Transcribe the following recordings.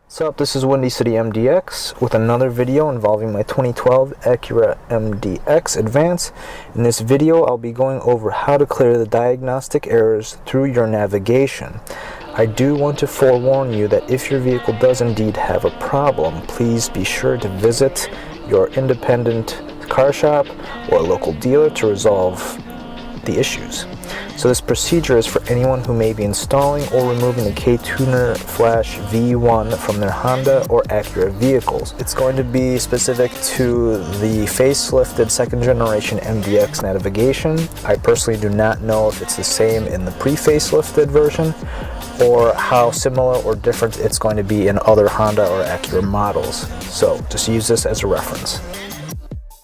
What's up, this is Windy City MDX with another video involving my 2012 Acura MDX Advance. In this video, I'll be going over how to clear the diagnostic errors through your navigation. I do want to forewarn you that if your vehicle does indeed have a problem, please be sure to visit your independent car shop or local dealer to resolve the issues. So this procedure is for anyone who may be installing or removing the KTuner Flash V1 from their Honda or Acura vehicles. It's going to be specific to the facelifted second generation MDX navigation. I personally do not know if it's the same in the pre-facelifted version or how similar or different it's going to be in other Honda or Acura models. So just use this as a reference.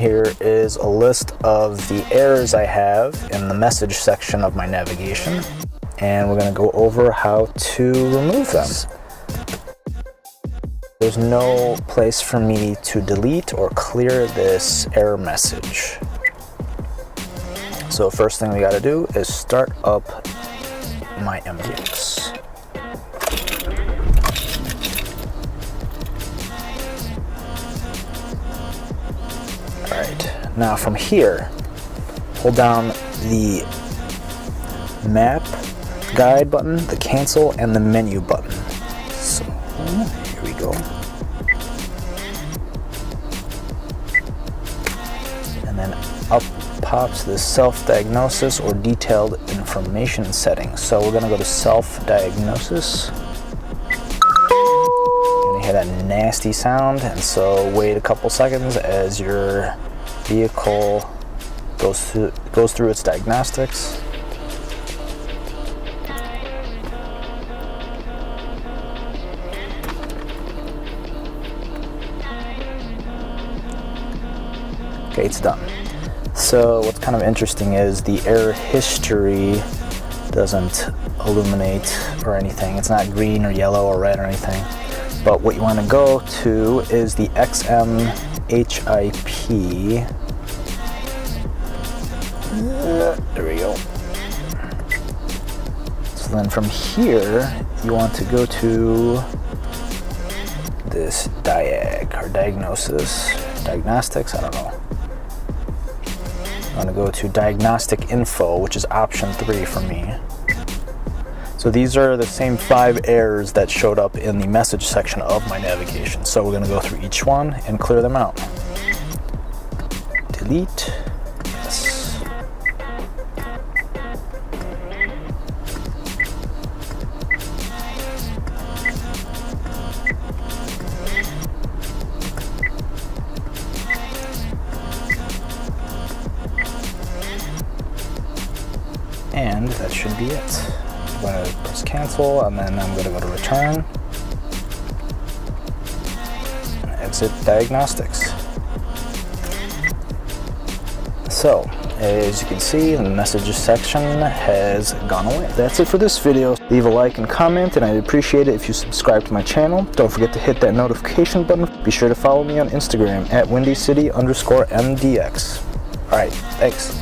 Here is a list of the errors I have in the message section of my navigation, and we're going to go over how to remove them. There's no place for me to delete or clear this error message. So first thing we got to do is start up my MDX. Alright, now from here, hold down the map guide button, the cancel, and the menu button. So, here we go. And then up pops the self-diagnosis or detailed information settings. So we're going to go to self-diagnosis. Hear that nasty sound, and so wait a couple seconds as your vehicle goes through its diagnostics. Okay, it's done. So what's kind of interesting is the error history doesn't illuminate or anything. It's not green or yellow or red or anything. But what you want to go to is the XMHIP. There we go. So then from here, you want to go to this Diagnostics, I don't know. I want to go to Diagnostic Info, which is option 3 for me. So these are the same 5 errors that showed up in the message section of my navigation. So we're going to go through each one and clear them out. Delete. Yes. And that should be it. I'm going to press cancel, and then I'm going to go to return and exit diagnostics. So as you can see, the messages section has gone away. That's it for this video. Leave a like and comment, and I'd appreciate it if you subscribe to my channel. Don't forget to hit that notification button. Be sure to follow me on Instagram at WindyCity_MDX. Alright, thanks.